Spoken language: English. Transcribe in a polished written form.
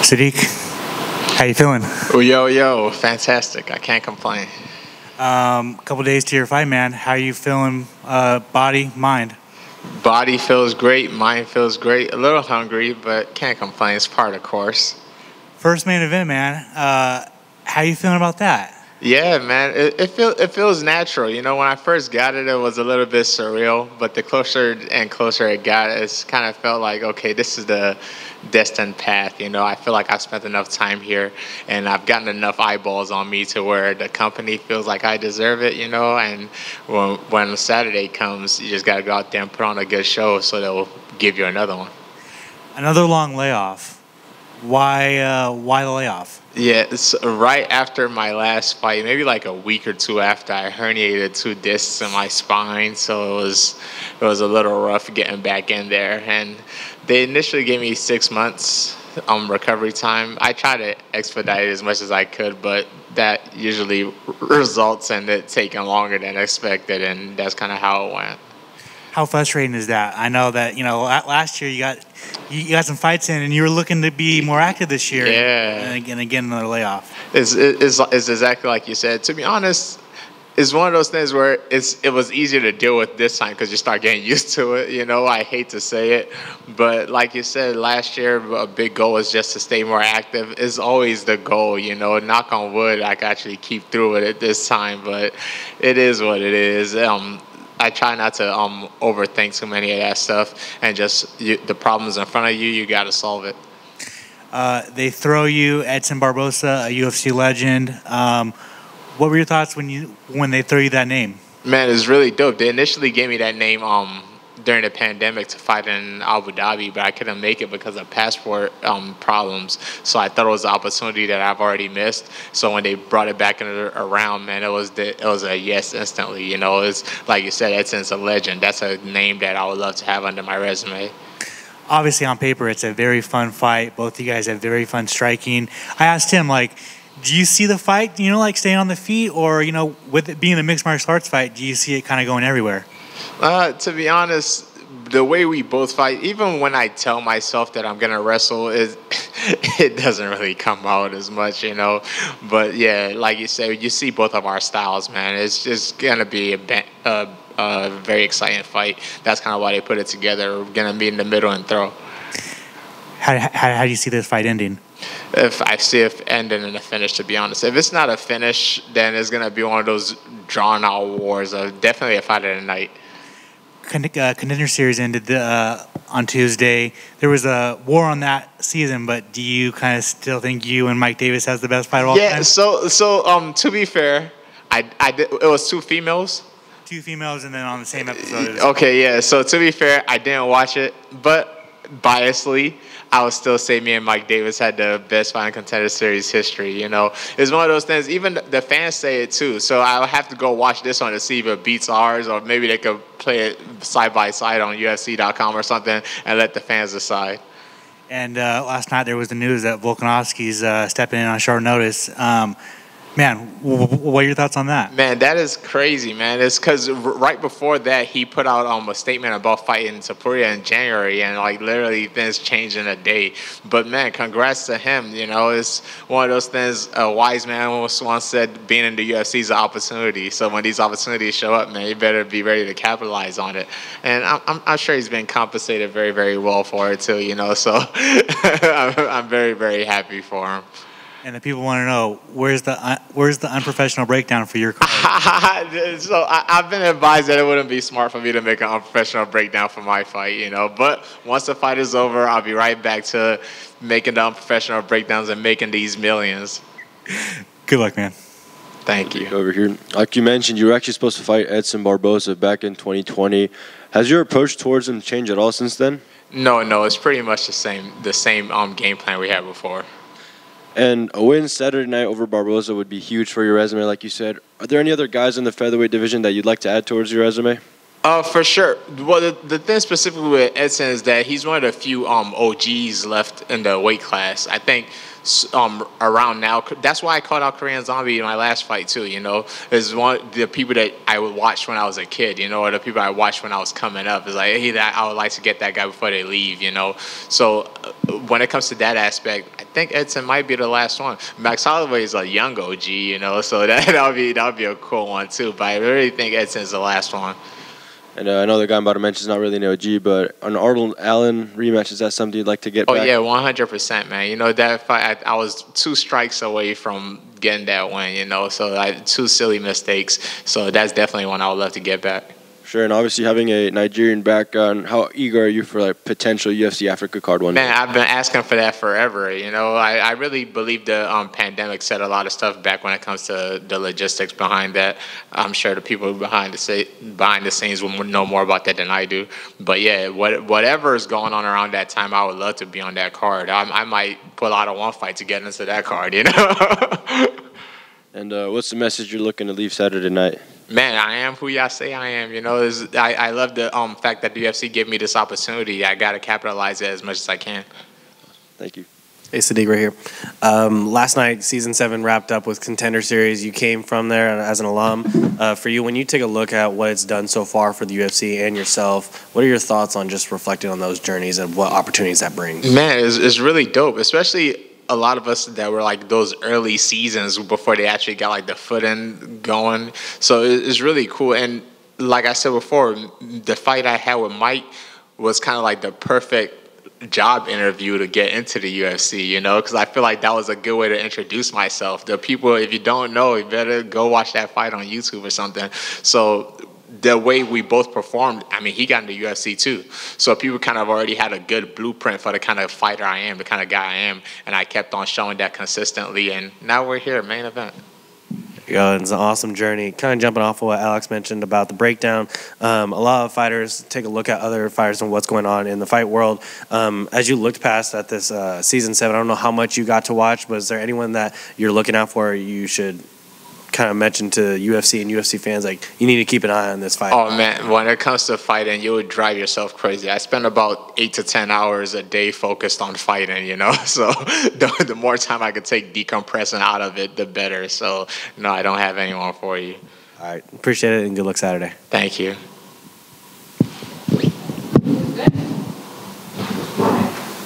Sodiq, how you feeling? Oh, yo, fantastic. I can't complain. Couple days to your fight, man. How you feeling? Body, mind? Body feels great. Mind feels great. A little hungry, but can't complain. It's part of the course. First main event, man. How you feeling about that? Yeah, man. It feels natural. You know, when I first got it, it was a little bit surreal. But the closer and closer it got, it's kind of felt like, okay, this is the destined path. You know, I feel like I've spent enough time here, and I've gotten enough eyeballs on me to where the company feels like I deserve it. You know, and when Saturday comes, you just got to go out there and put on a good show, so they'll give you another one. Another long layoff. Why the layoff? Yeah, it's right after my last fight, maybe like a week or two after, I herniated 2 discs in my spine, so it was a little rough getting back in there. And they initially gave me 6 months recovery time. I tried to expedite it as much as I could, but that usually results in it taking longer than expected, and that's kind of how it went. How frustrating is that? I know that last year you got some fights in, and you were looking to be more active this year. Yeah. And again another layoff. It's exactly like you said. To be honest, it's one of those things where it was easier to deal with this time because you start getting used to it. You know, I hate to say it, but like you said, last year a big goal was just to stay more active. It's always the goal, you know. Knock on wood, I can actually keep through with it this time, but it is what it is. I try not to overthink too many of that stuff, and just the problems in front of you, you got to solve it. They throw you Edson Barboza, a UFC legend. What were your thoughts when they throw you that name? Man, it's really dope. They initially gave me that name during the pandemic to fight in Abu Dhabi, but I couldn't make it because of passport problems. So I thought it was an opportunity that I've already missed. So when they brought it back around, man, it was a yes instantly. You know, it's like you said, Edson's a legend. That's a name that I would love to have under my resume. Obviously, on paper, it's a very fun fight. Both of you guys have very fun striking. I asked him, do you see the fight, staying on the feet, or, with it being a mixed martial arts fight, do you see it kind of going everywhere? To be honest, the way we both fight, even when I tell myself that I'm gonna wrestle, it doesn't really come out as much, you know. But yeah, like you said, you see both of our styles, man. It's just gonna be a very exciting fight. That's kind of why they put it together. We're gonna meet in the middle and throw. How do you see this fight ending? If I see it ending in a finish, to be honest. If it's not a finish, then it's gonna be one of those drawn-out wars. Definitely a fight of the night. Contender Series ended on Tuesday. There was a war on that season, but do you kind of still think you and Mike Davis has the best fight of all time? Yeah. So to be fair, it was 2 females. 2 females, and then on the same episode. Okay, yeah. So to be fair, I didn't watch it, but biasly, I would still say me and Mike Davis had the best fight in Contender Series history. You know, it's one of those things. Even the fans say it too. So I'll have to go watch this one to see if it beats ours, or maybe they could play it side by side on UFC.com or something and let the fans decide. And last night there was the news that Volkanovski's stepping in on short notice. Man, what are your thoughts on that? Man, that is crazy, man. It's because right before that, he put out a statement about fighting Topuria in January, and literally things changed in a day. But man, congrats to him. You know, it's one of those things. A wise man once said, being in the UFC is an opportunity. So when these opportunities show up, man, you better be ready to capitalize on it. And I'm sure he's been compensated very, very well for it too. You know, so I'm very, very happy for him. And the people want to know, where's the unprofessional breakdown for your card? So I've been advised that it wouldn't be smart for me to make an unprofessional breakdown for my fight, you know. But once the fight is over, I'll be right back to making the unprofessional breakdowns and making these millions. Good luck, man. Thank you. Over here, like you mentioned, you were actually supposed to fight Edson Barboza back in 2020. Has your approach towards him changed at all since then? No, it's pretty much the same game plan we had before. And a win Saturday night over Barboza would be huge for your resume, like you said. Are there any other guys in the featherweight division that you'd like to add towards your resume? For sure. Well, the thing specifically with Edson is that he's one of the few OGs left in the weight class. I think around now. That's why I called out Korean Zombie in my last fight too. You know, is one of the people that I would watch when I was a kid. You know, or the people I watched when I was coming up. Is like, hey, I would like to get that guy before they leave. You know, so when it comes to that aspect, think Edson might be the last one. Max Holloway is a young OG, so that'll be a cool one too. But I really think Edson's the last one. And I know the guy I'm about to mention is not really an OG, but an Arnold Allen rematch, is that something you'd like to get back? Oh, yeah, 100%, man. That fight, I was 2 strikes away from getting that win, so I had 2 silly mistakes. So that's definitely one I would love to get back. Sure, and obviously having a Nigerian background, how eager are you for like potential UFC Africa card one day? Man, I've been asking for that forever. I really believe the pandemic set a lot of stuff back when it comes to the logistics behind that. I'm sure the people behind the scenes will know more about that than I do. But yeah, whatever is going on around that time, I would love to be on that card. I might pull out of one fight to get into that card. And what's the message you're looking to leave Saturday night? Man, I am who y'all say I am. I love the fact that the UFC gave me this opportunity. I got to capitalize it as much as I can. Thank you. Hey, Sodiq, right here. Last night, Season 7 wrapped up with Contender Series. You came from there as an alum. For you, when you take a look at what it's done so far for the UFC and yourself, what are your thoughts on just reflecting on those journeys and what opportunities that brings? Man, it's really dope, especially a lot of us that were like those early seasons before they actually got like the footing going. So it's really cool. And like I said before, the fight I had with Mike was kind of like the perfect job interview to get into the UFC, because I feel like that was a good way to introduce myself. The people, if you don't know, you better go watch that fight on YouTube or something. So the way we both performed, he got into UFC too. So people kind of already had a good blueprint for the kind of fighter I am, the kind of guy I am. And I kept on showing that consistently. And now we're here, main event. Yeah, it's an awesome journey. Kind of jumping off of what Alex mentioned about the breakdown. A lot of fighters take a look at other fighters and what's going on in the fight world. As you looked past at this Season 7, I don't know how much you got to watch, but is there anyone that you're looking out for you should kind of mention to UFC and UFC fans, like, you need to keep an eye on this fight? Oh, man, when it comes to fighting, you would drive yourself crazy. I spend about 8 to 10 hours a day focused on fighting, so the more time I could take decompressing out of it, the better. So, no, I don't have anyone for you. All right, appreciate it, and good luck Saturday. Thank you.